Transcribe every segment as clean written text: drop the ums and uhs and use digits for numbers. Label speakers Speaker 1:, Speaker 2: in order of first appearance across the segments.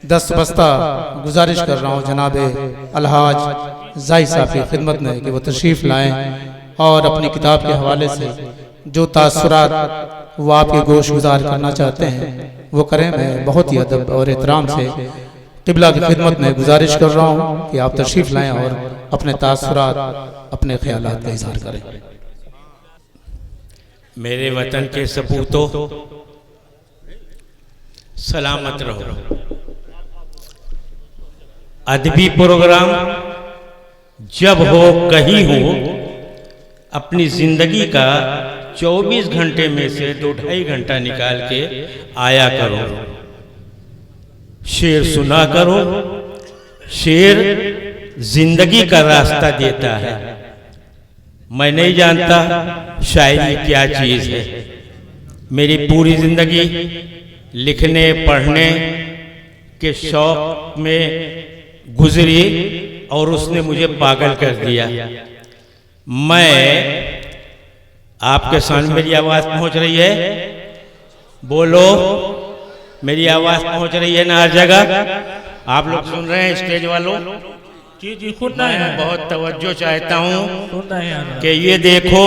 Speaker 1: दस्त बस्ता गुजारिश कर रहा हूँ जनाब अलहाज जाहिद साहब की खिदमत में कि वो तशरीफ़ लाएँ और अपनी किताब के हवाले से जो तासुरात वो आपके गोश गुजार करना चाहते हैं वो करें। मैं बहुत ही अदब और एहतराम से क़िबला की खिदमत में गुजारिश कर रहा हूँ कि आप तशरीफ़ लाएँ और अपने तासुरात अपने ख्यालात का इज़हार करें।
Speaker 2: मेरे वतन के सपूतों, सलामत रहो। अदबी प्रोग्राम जब हो कहीं हो, अपनी जिंदगी का 24 घंटे में से 2-2.5 घंटा निकाल के आया करो, शेर सुना करो। शेर जिंदगी का रास्ता देता है। मैं नहीं जानता शायरी क्या चीज है। मेरी पूरी जिंदगी लिखने पढ़ने के शौक में गुजरी और उसने मुझे पागल कर दिया। मैं आपके सामने, मेरी आवाज पहुंच रही है? बोलो, मेरी आवाज पहुंच रही है ना हर जगह? आप लोग सुन रहे हैं स्टेज वालों?
Speaker 3: जी जी,
Speaker 2: मैं बहुत तवज्जो चाहता हूँ कि ये देखो,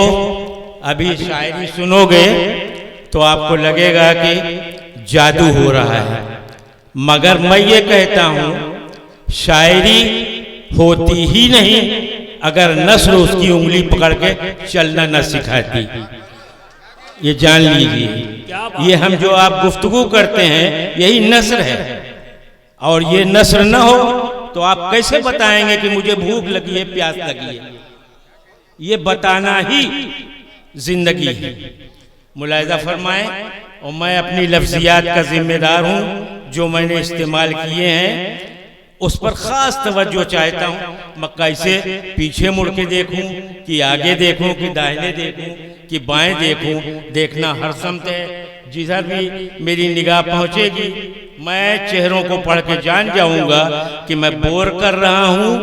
Speaker 2: अभी शायरी सुनोगे तो आपको लगेगा कि जादू हो रहा है, मगर मैं ये कहता हूँ शायरी होती ही नहीं अगर नस्र उसकी उंगली पकड़ के चलना न सिखाती। ये जान लीजिए, ये हम जो आप गुफ्तगू करते हैं यही नस्र है, और ये नस्र न हो तो आप कैसे बताएंगे कि मुझे भूख लगी है, प्यास लगी है? ये बताना ही जिंदगी है। मुलाहिजा फरमाएं, और मैं अपनी लफ्जियात का जिम्मेदार हूं। जो मैंने इस्तेमाल किए हैं उस पर खास तवज्जो चाहता हूं। मैं कैसे पीछे मुड़ के देखूं कि आगे देखूं कि दाहिने देखूं कि बाएं देखूं, देखना हर समत है। जिधर भी मेरी निगाह पहुंचेगी मैं चेहरों को पढ़ के जान जाऊंगा कि मैं बोर कर रहा हूं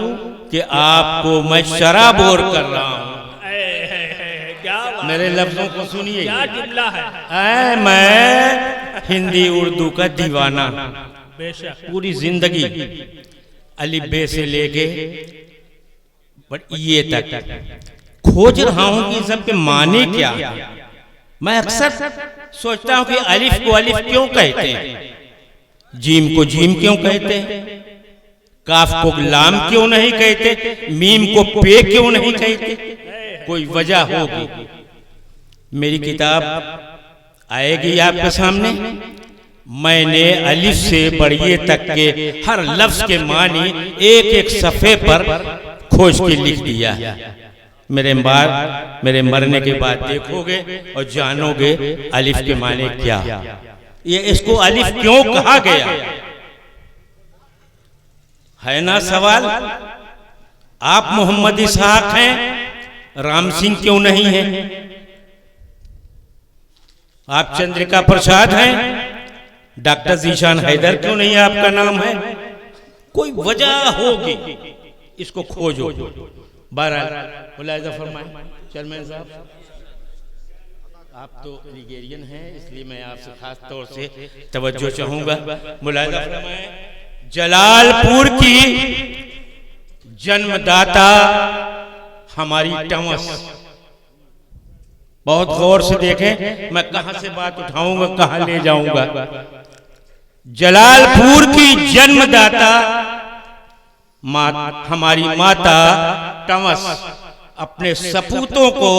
Speaker 2: कि आपको मैं शराबोर कर रहा हूं। मेरे लफ्जों को सुनिए,
Speaker 3: क्या जुमला है।
Speaker 2: मैं हिंदी उर्दू का दीवाना,
Speaker 3: बेशक
Speaker 2: पूरी जिंदगी अलिफ बे से लेके ये तक खोज रहा हूं कि सबके माने क्या। मैं अक्सर सोचता हूं कि अलिफ को अलिफ क्यों कहते हैं, जीम को जीम क्यों कहते हैं, काफ को लाम क्यों नहीं कहते, मीम को पे क्यों नहीं कहते? कोई वजह होगी। मेरी किताब आएगी आपके सामने। मैंने अलिफ से बढ़िए तक के हर लफ्ज के मानी एक एक सफ़े पर खोज के लिख दिया। मेरे मरने के बाद देखोगे और जानोगे अलिफ के माने क्या, ये इसको अलिफ क्यों कहा गया है ना सवाल। आप मोहम्मद इसहाक हैं, राम सिंह क्यों नहीं है? आप चंद्रिका प्रसाद हैं, डॉक्टर जीशान हैदर क्यों नहीं आपका नाम है? कोई वजह होगी, इसको खोजो। बहरहाल मुलाहिजा फरमाएं चेयरमैन साहब, आप तो लिगेरियन हैं इसलिए मैं आपसे खास तौर से तवज्जो चाहूंगा। मुलाहिजा फरमाएं, जलालपुर की जन्मदाता हमारी टमस। बहुत गौर से देखें, मैं कहां से बात उठाऊंगा, कहां ले जाऊंगा। जलालपुर की जन्मदाता हमारी माता टमस अपने सपूतों को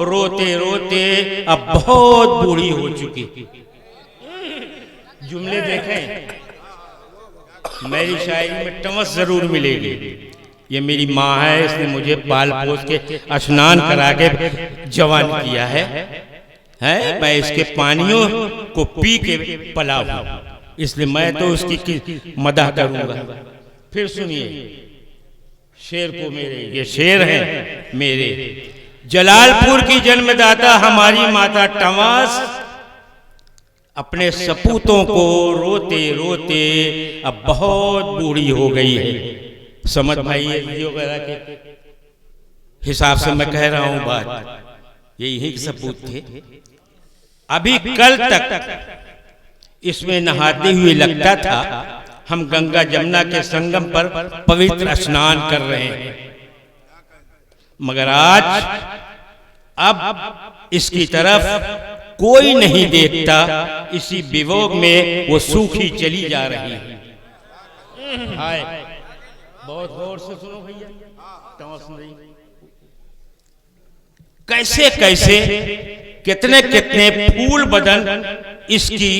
Speaker 2: रोते रोते अब बहुत बूढ़ी हो चुकी। जुमले देखें, मेरी शायरी में टमस जरूर मिलेगी। ये मेरी माँ है, इसने मुझे पाल पोस के स्नान करा के जवान किया है। मैं इसके पानियों को पी के पला हूं, इसलिए मैं तो उसकी मदह करूंगा। फिर सुनिए शेर को मेरे, ये शेर है मेरे। जलालपुर की जन्मदाता हमारी माता टमस अपने सपूतों को रोते रोते अब बहुत बूढ़ी हो गई है। समझ भाई, ये वगैरह के हिसाब से मैं कह रहा हूं बात। यही सपूत थे। अभी कल तक इसमें नहाते हुए लगता था हम गंगा जमुना के संगम पर पवित्र स्नान कर रहे हैं। मगर आज अब इसकी तरफ कोई नहीं देखता, इसी विभोग में वो सूखी चली जा रही है। हाय, बहुत गौर से सुनो भैया, कैसे कैसे कितने कितने फूल बदन इसकी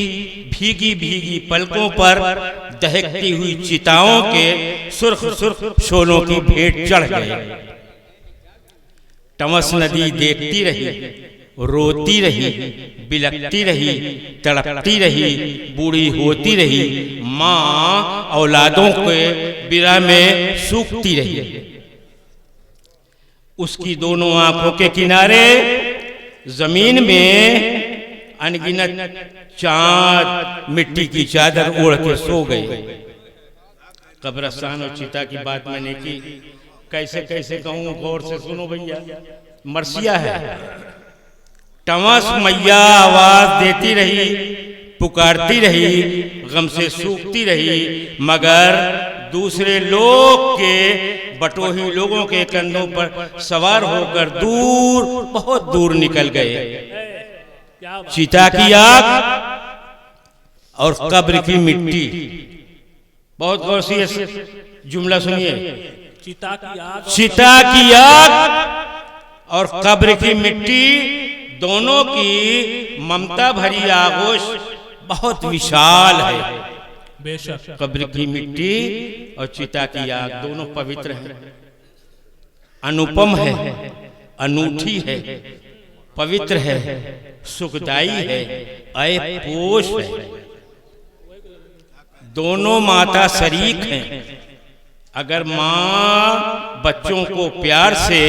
Speaker 2: भीगी भीगी पलकों पर दहकती हुई चिताओं के सुर्ख सुर्ख शोलों की भेंट चढ़ गए। टमस नदी देखती रही, रोती रही, बिलकती रही, तड़पती रही, बूढ़ी होती रही, माँ औलादों के बिरह में सूखती रही। उसकी दोनों आंखों के किनारे जमीन में अनगिनत चांद मिट्टी की चादर ओढ़ के सो गए। कब्रिस्तान और चिता की बात मैंने की, कैसे कैसे कहूं, गौर से सुनो भैया। मरसिया है, टमस मैया आवाज देती रही, पुकारती रही, गम से सूखती रही, मगर दूसरे लोग के बटोही लोगों के कंधों पर सवार होकर दूर, बहुत दूर निकल गए। चिता की आग और कब्र की मिट्टी, बहुत गौर से जुमला सुनिए। चिता की आग और कब्र की मिट्टी दोनों की ममता भरी आगोश बहुत विशाल है।
Speaker 3: बेशक
Speaker 2: कब्र की मिट्टी और चिता की आग दोनों पवित्र है, अनुपम है, अनूठी है, पवित्र है, सुखदाई है, अयपोष है। दोनों माता शरीक हैं। अगर माँ बच्चों को प्यार से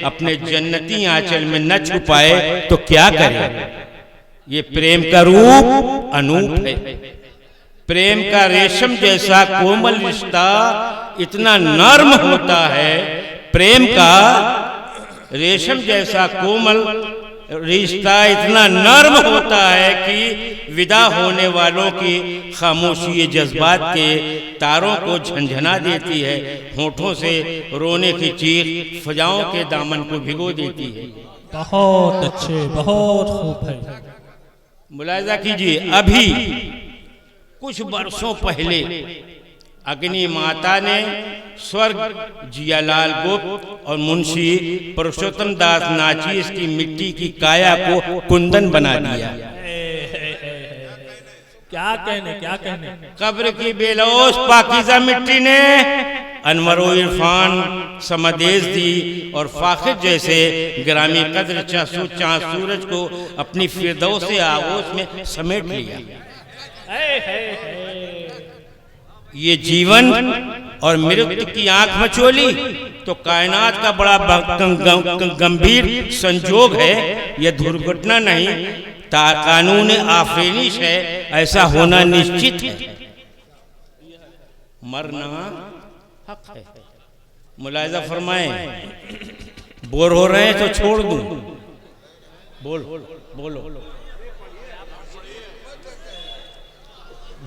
Speaker 2: अपने जन्नती आंचल में न छुपाए तो क्या करे। ये प्रेम का रूप अनूप है। प्रेम का रेशम जैसा कोमल रिश्ता इतना नर्म होता है, प्रेम का रेशम जैसा कोमल रिश्ता इतना नर्म होता है कि विदा होने वालों की खामोशी जज्बात के तारों को झंझना देती है, होठों से रोने की चीख फजाओं के दामन को भिगो देती है।
Speaker 3: बहुत अच्छे, बहुत खूब है।
Speaker 2: मुलाहिजा कीजिए, अभी कुछ वर्षों पहले अग्नि माता ने स्वर्ग जियालाल गुप्त और मुंशी पुरुषोत्तम दास नाचीस की मिट्टी की काया को कुंदन बना दिया।
Speaker 3: क्या कहने, क्या कहने।
Speaker 2: कब्र की बेलौस पाकीज़ा मिट्टी ने अनवरो इरफान समदेश दी और फाखिर जैसे ग्रामी कद्र चाँद सूरज को अपनी फिरदौस से आगोश में समेट लिया। ये जीवन और मृत्यु की आंख मचोली तो कायनात का बड़ा गंभीर संजोग है। यह दुर्घटना नहीं, कानून आफरीनिश है, ऐसा होना निश्चित है। मरना हक है। मुलाहिजा फरमाएं, बोर हो रहे हैं तो छोड़ दूं। बोलो।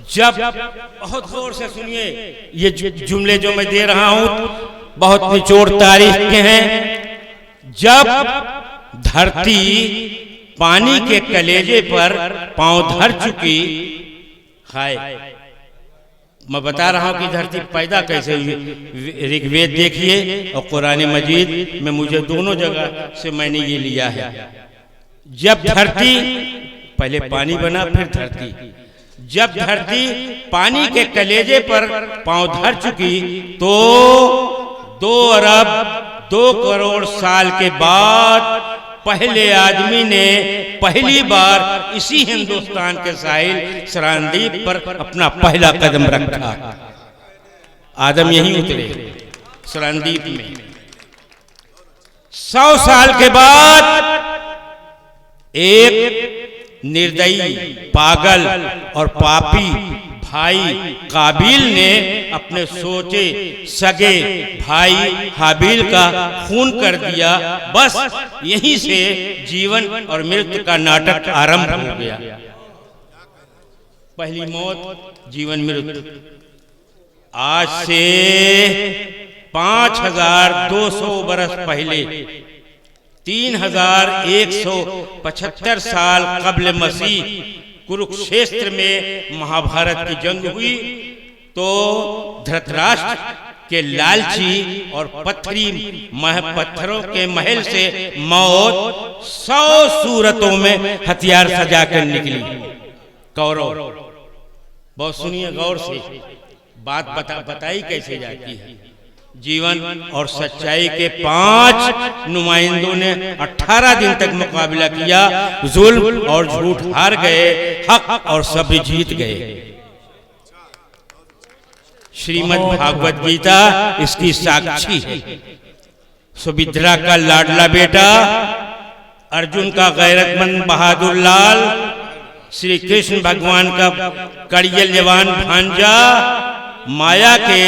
Speaker 2: जब बहुत गौर से सुनिए, ये जुमले जो मैं दे रहा हूं बहुत निचोड़ तारीख के हैं। जब धरती पानी के कलेजे पर पांव धर चुकी, हाय, मैं बता रहा हूं कि धरती पैदा कैसे हुई। ऋग्वेद देखिए और कुरान मजीद में मुझे दोनों जगह से मैंने ये लिया है। जब धरती, पहले पानी बना फिर धरती, जब धरती पानी के कलेजे पर पांव धर चुकी तो 2 अरब 2 करोड़ साल के बाद पहले आदमी ने पहली बार इसी हिंदुस्तान के साहिल सरांदीप पर अपना पहला कदम रखा। आदम यहीं उतरे सरांदीप में। 100 साल के बाद एक निर्दयी, पागल और पापी भाई काबिल ने अपने सोचे सगे भाई हाबिल का खून कर दिया। बस यहीं से जीवन और मृत्यु का नाटक आरंभ हो गया। पहली मौत जीवन मृत्यु। आज से 5200 बरस पहले 3175 साल कब्ल मसीह कुरुक्षेत्र में महाभारत की जंग हुई तो धृतराष्ट्र के लालची और पत्थरों के महल से मौत 100 सूरतों में हथियार सजाकर निकली। कौरव, बहुत सुनिए गौर से, बात बताई कैसे जाती है। जीवन और सच्चाई के 5 नुमाइंदों ने 18 दिन तक मुकाबला किया। जुल्म और झूठ हार गए, हक और सब्र जीत गए। श्रीमद् भागवत गीता इसकी साक्षी है। सुभद्रा का लाडला बेटा, अर्जुन का गैरतमंद बहादुर लाल, श्री कृष्ण भगवान का कड़ियल जवान भांजा, माया के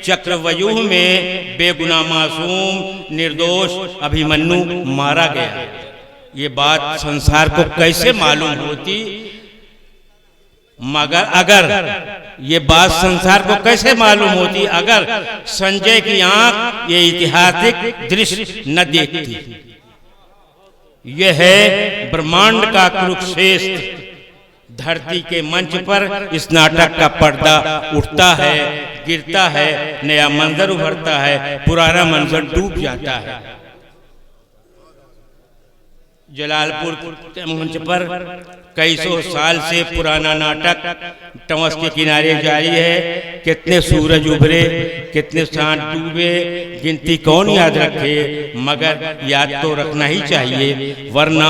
Speaker 2: चक्रव्यूह में बेगुनाह मासूम निर्दोष अभिमन्यु मारा गया। ये बात संसार को कैसे मालूम होती, मगर अगर ये बात संसार को कैसे मालूम होती अगर संजय की आंख ये ऐतिहासिक दृश्य न देखती। यह है ब्रह्मांड का कुरुक्षेत्र। धरती के मंच पर इस नाटक का पर्दा उठता है, गिरता है, नया मंजर उभरता है, पुराना मंजर डूब जाता है। जलालपुर के मंच पर कई सौ साल से पुराना नाटक तमस के किनारे जारी है। कितने सूरज उभरे, कितने चांद डूबे, गिनती कौन याद रखे, मगर याद तो रखना ही चाहिए, वरना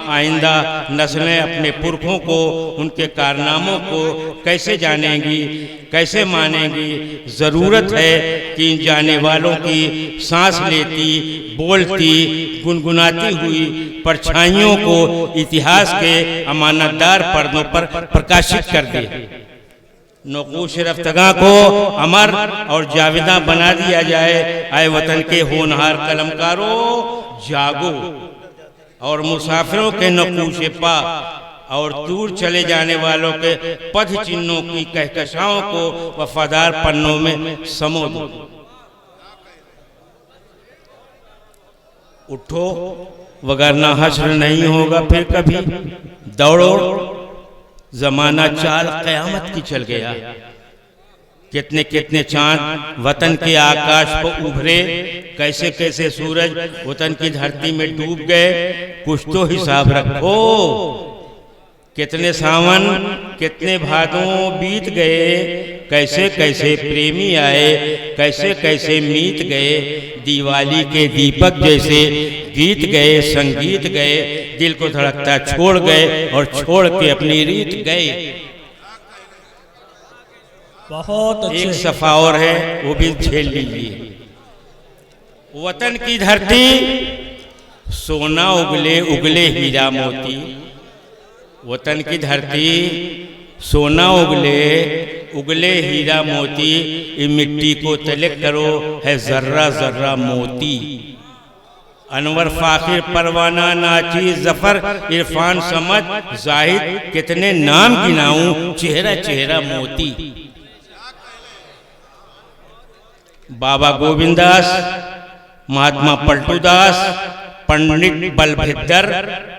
Speaker 2: आइंदा नस्लें अपने पुरखों को, उनके कारनामों को कैसे जानेंगी, कैसे मानेंगी। जरूरत है कि इन जाने वालों की सांस लेती, बोलती, गुनगुनाती हुई परछाइयों को इतिहास के अमानतदार पर्दों पर प्रकाशित कर दे। नकूश रफ्तगा को अमर और जाविदा बना दिया जाए। आए वतन के होनहार कलमकारों, जागो और मुसाफिरों के नकूशे पा और दूर चले जाने वालों के पद चिन्हों की कहकशाओं को वफादार पन्नों में समो दो। उठो, वगरना हश्र नहीं होगा फिर कभी। दौड़ो, जमाना चाल कयामत की चल गया। कितने कितने चांद वतन के आकाश पर उभरे, कैसे कैसे सूरज वतन की धरती में डूब गए। कुछ तो हिसाब रखो। कितने सावन, कितने भादों बीत गए, कैसे कैसे प्रेमी आए, कैसे कैसे मीत गए। दिवाली के दीपक जैसे गीत गए, संगीत गए, दिल को धड़कता छोड़ गए और छोड़ के अपनी रीत गए।
Speaker 3: बहुत अच्छे।
Speaker 2: एक सफा और है, वो भी झेल लीजिए। वतन की धरती सोना उगले उगले हीरा मोती। वतन की धरती सोना उगले उगले हीरा मोती। इस मिट्टी को तलक करो है जर्रा जर्रा मोती। अनवर फाखिर परवाना नाची जफर इरफान समझ जाहिद कितने नाम गिनाऊं, चेहरा चेहरा मोती। बाबा गोविंदास, महात्मा पलटूदास, पंडित बलभद्र,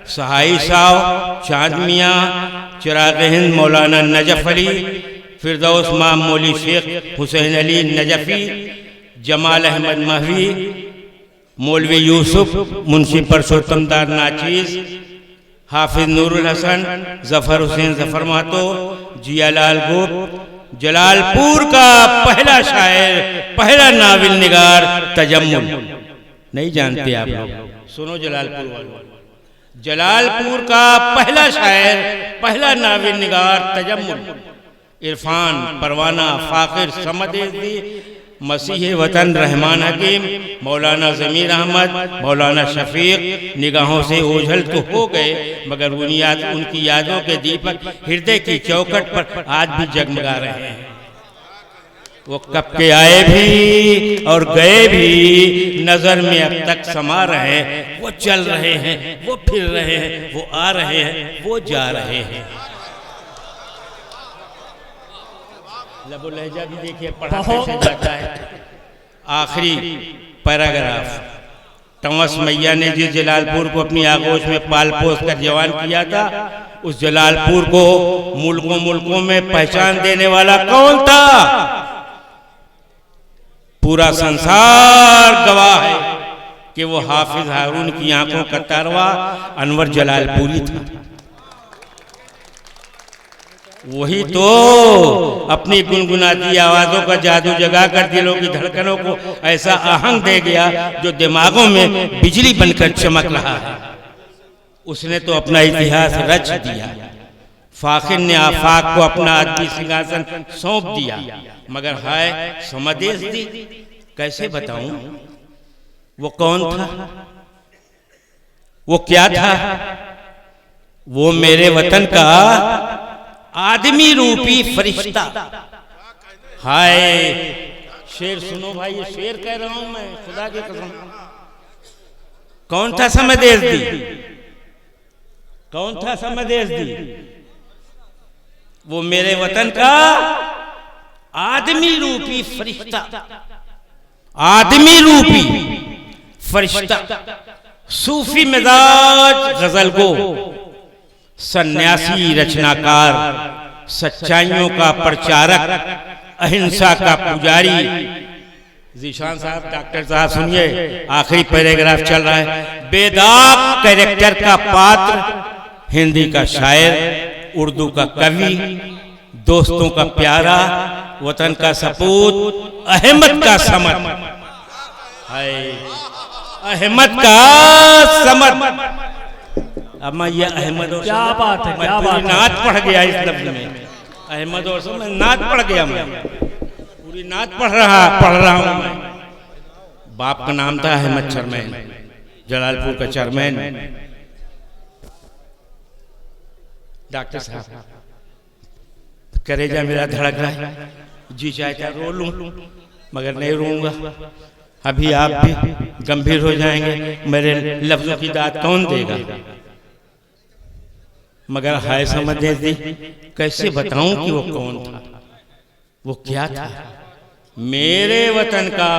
Speaker 2: सहाई साहब, चांद मियाँ, चिराग हिंद मौलाना नजफ अली, फिरदौस माम मौली शेख हुसैन अली नजफी, जमाल अहमद महवी, मौलवी यूसुफ, मुंशी परसोत्तम दार नाचीज, हाफिज नूरुल हसन, जफर हुसैन जफर महतो, जियालाल गुप्त, जलालपुर का पहला शायर, पहला नाविल निगार तजम्मुल। नहीं जानते आप लोग, सुनो जलालपुर वालों। जलालपुर का पहला शायर, पहला नाविल निगार तजम्मुल। इरफान परवाना फाकिर समदेसी, मसीह वतन रहमान हकीम, मौलाना ज़मीर अहमद, मौलाना शफीक निगाहों से ओझल तो हो गए, मगर उनकी यादों के दीपक हृदय की चौखट पर आज भी जगमगा रहे हैं। वो कब के आए भी और गए भी, नजर में अब तक समा रहे हैं। वो चल रहे हैं, वो फिर रहे हैं, वो आ रहे हैं, वो जा रहे हैं। लबो लहजा भी देखिए पढ़ा कैसे जाता है। आखिरी पैराग्राफ, टॉमस मैया ने जिस जलालपुर को अपनी आगोश में पाल पोस कर जवान किया था, उस जलालपुर को मुल्कों मुल्कों में पहचान देने वाला कौन था? पूरा संसार गवाह है कि वो हाफिज हारून की आंखों का तारवा अनवर जलालपुरी था। वही तो अपनी गुनगुनाती आवाजों का जादू जगा कर दिलों की धड़कनों को ऐसा आहंग दे गया जो दिमागों में बिजली बनकर चमक रहा है। उसने तो अपना इतिहास रच दिया। फाखिर ने आफाक को अपना आदमी सिंहासन सौंप दिया, मगर हाय समदेश दी कैसे बताऊं वो कौन था, वो क्या था? वो मेरे वतन का आदमी रूपी फरिश्ता। हाय शेर सुनो भाई, ये शेर कह रहा हूं मैं, खुदा की कसम। कौन था समदेश दी? कौन था समदेश दी? वो मेरे वतन का आदमी रूपी फरिश्ता, आदमी रूपी फरिश्ता, सूफी मिजाज गजल को, सन्यासी रचनाकार, सच्चाइयों का प्रचारक, अहिंसा का पुजारी। जीशान साहब, डॉक्टर साहब सुनिए, आखिरी पैराग्राफ चल रहा है। बेदाग कैरेक्टर का पात्र, हिंदी का शायर, उर्दू का कवि, दोस्तों का प्यारा, वतन का सपूत, अहमद का समद। हाय अहमद का समद। अब मैं ये अहमद और
Speaker 3: क्या बात है, क्या बात है।
Speaker 2: नात पढ़ गया इस लफ्ज में, अहमद और समद नात पढ़ गया, मैं पूरी नात पढ़ रहा हूं मैं। बाप का नाम था अहमद चरमैन, जलालपुर का चेयरमैन। डॉक्टर साहब करेजा मेरा धड़क रहा है, जी चाहता रो लूं मगर नहीं रोऊंगा। अभी आप भी गंभीर हो जाएंगे, मेरे लफ्जों की दाद कौन देगा? मगर हाय समदेश दी कैसे बताऊं कि वो कौन था, वो क्या था? मेरे वतन का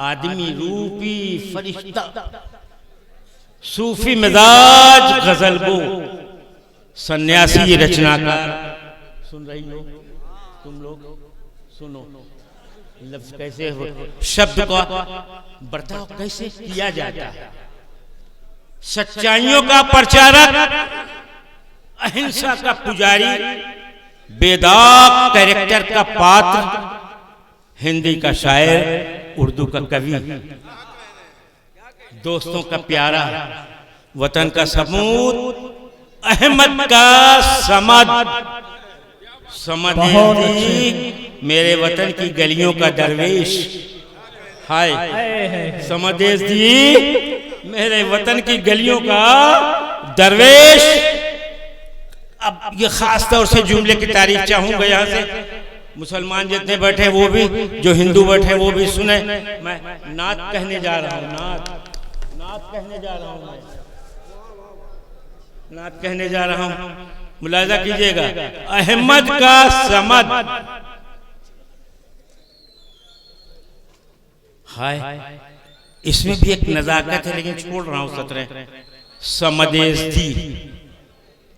Speaker 2: आदमी रूपी फरिश्ता, सूफी मिजाज गजल को, सन्यासी रचनाकार। सुन रही हो तुम लोग? सुनो लफ्ज कैसे हो, शब्द का बर्ताव कैसे किया जाता है। सच्चाइयों का प्रचारक, अहिंसा का पुजारी, बेदाग कैरेक्टर का पात्र, हिंदी का शायर, उर्दू का कवि, दोस्तों का प्यारा, वतन का सपूत, अहमद का समद। समदेश मेरे वतन की गलियों का दरवेश। हाय समदेश दी मेरे वतन की गलियों का दरवेश। अब ये खास तौर से जुमले की तारीफ चाहूंगा यहाँ से, मुसलमान जितने बैठे वो भी, जो हिंदू बैठे वो भी सुने। मैं नात कहने जा रहा हूँ, नात कहने जा रहा हूँ, नात कहने जा रहा हूँ। मुलाजा कीजिएगा, अहमद का समद। हाय इसमें भी एक नजाकत है, लेकिन छोड़ रहा हूं सतरे। समदेश दी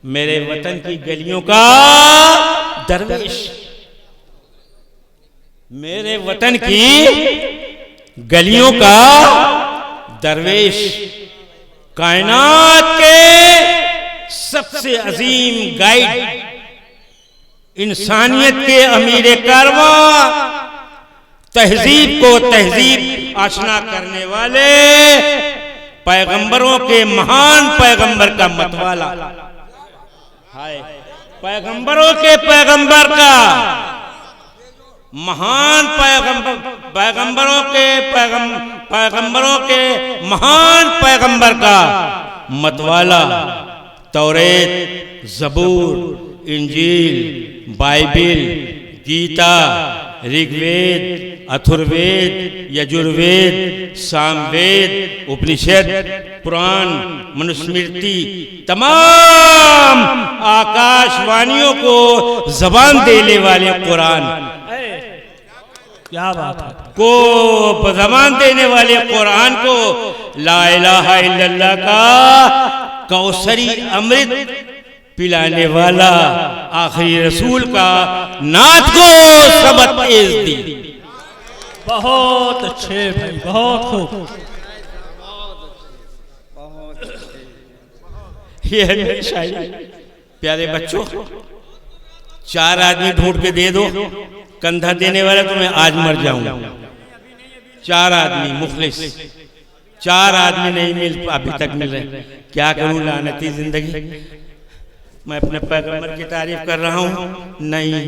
Speaker 2: मेरे वतन की गलियों का दरवेश, मेरे वतन की गलियों का दरवेश, कायनात के सबसे अजीम गाइड, इंसानियत के अमीर कारवां, तहजीब को तहजीब आशना करने वाले, पैगंबरों के महान पैगंबर का मतवाला। हाय पैगंबरों के पैगंबर का महान पैगंबर, पैगंबरों के महान पैगंबर का मतवाला। तौरेत, ज़बूर, इंजील, बाइबिल, गीता, ऋग्वेद, अथुर्वेद, यजुर्वेद, सामवेद, उपनिषद, पुराण, मनुस्मृति, तमाम आकाशवाणियों को जबान देने वाले कुरान।
Speaker 3: क्या बात है।
Speaker 2: को ज़बान देने वाले कुरान को ला इलाहा इल्लल्लाह का कौसरी अमृत पिलाने वाला आखिरी रसूल का नात को सबक तेज दी।
Speaker 3: बहुत अच्छे भाई, बहुत खूब।
Speaker 2: ये है मेरी शायरी। प्यारे बच्चों, 4 आदमी ढूंढ के दे दो, कंधा देने वाला तो मैं आज मर जाऊंगा। 4 आदमी मुखलिस, 4 आदमी नहीं मिल अभी तक मिल रहे। क्या करूं, लानती जिंदगी। मैं अपने पैगंबर की तारीफ कर रहा हूं? नहीं,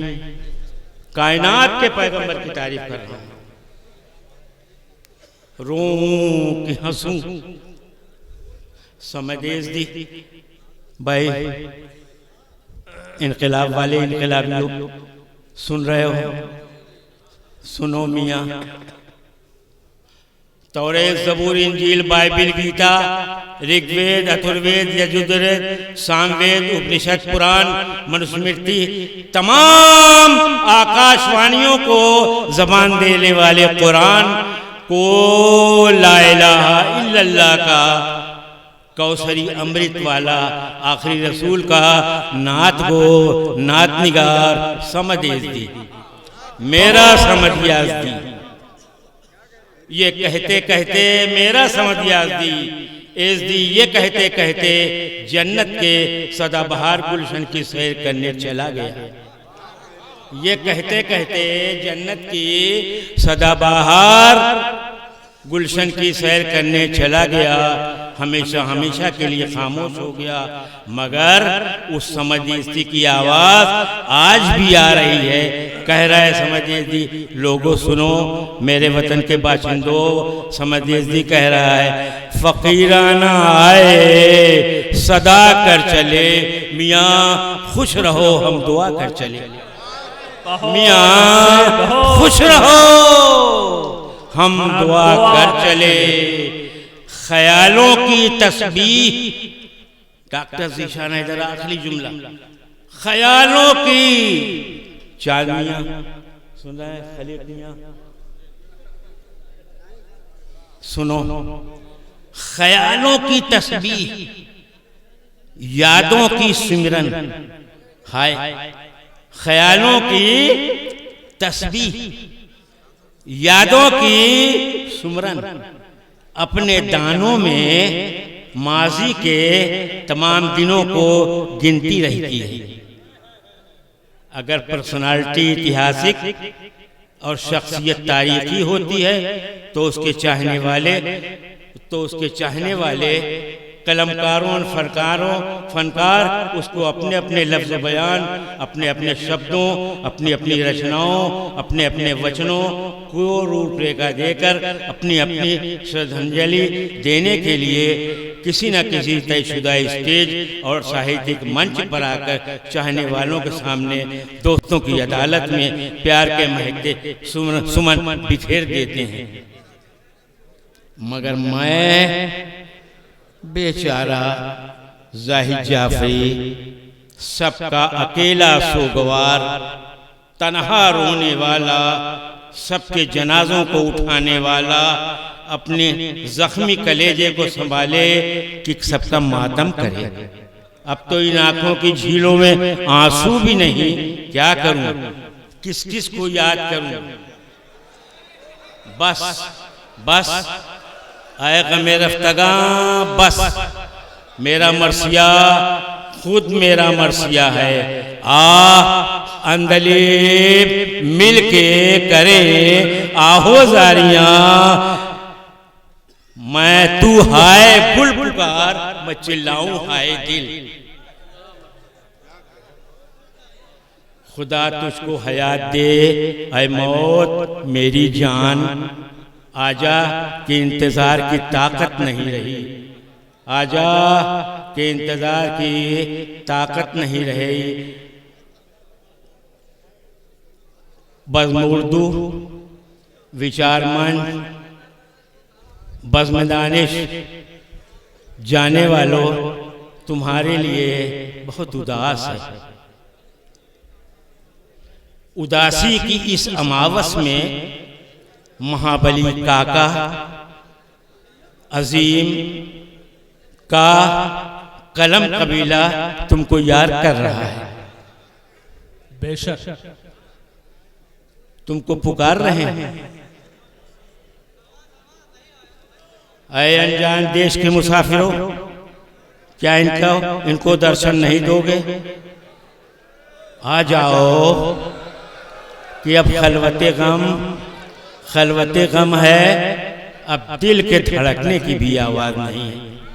Speaker 2: कायनात के पैगंबर की तारीफ कर रहा हूं। रोऊं कि हंसूं, समय देश दी भाई। इनकलाब वाले इनकलाबियों, सुन रहे हो? सुनो मियाँ। तौरेत, ज़बूर, इंजील, बाइबिल, गीता, ऋग्वेद, अथर्ववेद, यजुर्वेद, सामवेद, उपनिषद, पुराण, मनुस्मृति, तमाम आकाशवाणियों को जबान देने वाले कुरान को ला इलाहा इल्लल्लाह का कौसरी अमृत वाला आखिरी रसूल का नात को नात निगार समझेज दी, मेरा समझियाज दी। ये कहते कहते मेरा समझियाज दी एज दी, ये कहते कहते जन्नत के सदाबहार गुलशन की सैर करने चला गया। ये कहते कहते जन्नत की सदाबहार गुलशन की सैर करने चला गया। हमेशा हमेशा के लिए खामोश हो गया, मगर उस समझेज़ी की आवाज़ आज भी आ रही है। कह रहा है समझेज़ी, लोगों सुनो मेरे वतन के बाशिंदों। समझेज़ी कह रहा है, फ़कीराना आए सदा कर चले, मियाँ खुश रहो हम दुआ कर चले। मियाँ खुश रहो हम दुआ कर चले। ख्यालों की तस्बीह, डॉक्टर ज़ीशान हैदर आखिरी जुमला, ख्यालों की चांदनियां सुन रहे हैं, खलीलियां सुनो। ख्यालों की तस्बीह, यादों की सिमरन, हाय ख्यालों की तस्बीह, यादों की सुमरन, अपने दानों में माजी के तमाम दिनों को गिनती रहती है। अगर पर्सनालिटी ऐतिहासिक और शख्सियत तारीखी होती है तो उसके चाहने वाले कलमकारों फनकार उसको अपने अपने लफ्ज़ बयान, अपने अपने शब्दों, अपनी अपनी रचनाओं, अपने अपने वचनों को रूपरेखा देकर अपनी अपनी श्रद्धांजलि देने के लिए किसी न किसी तयशुदा स्टेज और साहित्यिक मंच पर आकर चाहने वालों के सामने दोस्तों की अदालत में प्यार के महकते सुमन बिखेर देते हैं। मगर मैं बेचारा जाहिद जाफरी, सबका अकेला सोगवार, तन्हा रोने वाला, सबके जनाजों को उठाने वाला, अपने जख्मी कलेजे को संभाले कि सबका मातम करे। अब तो इन आंखों की झीलों में आंसू भी नहीं, क्या करूं, किस किस को याद करूं। बस आए गमे रफ्तगां, बस मेरा मरसिया खुद मेरा मरसिया है। अंदले मिल के करे आहो जारियां, मैं तू हाय बुल पुकार, मैं चिल्लाऊं हाय दिल। खुदा तुझको हयात दे ऐ मौत मेरी जान, आजा के इंतजार की ताकत नहीं रही, आजा के इंतजार की ताकत नहीं रही। बज़्म उर्दू, विचारमंद, बज़्म दानिश जाने वालों, तुम्हारे लिए बहुत उदास है। उदासी की इस अमावस में महाबली काका अजीम का कलम कबीला तुमको याद कर रहा है,
Speaker 3: बेशक
Speaker 2: तुमको पुकार रहे हैं। अय अनजान देश के मुसाफिरों, क्या इनको दर्शन नहीं दोगे? आ जाओ कि अब खलवते गम है, अब दिल के धड़कने की भी आवाज नहीं है।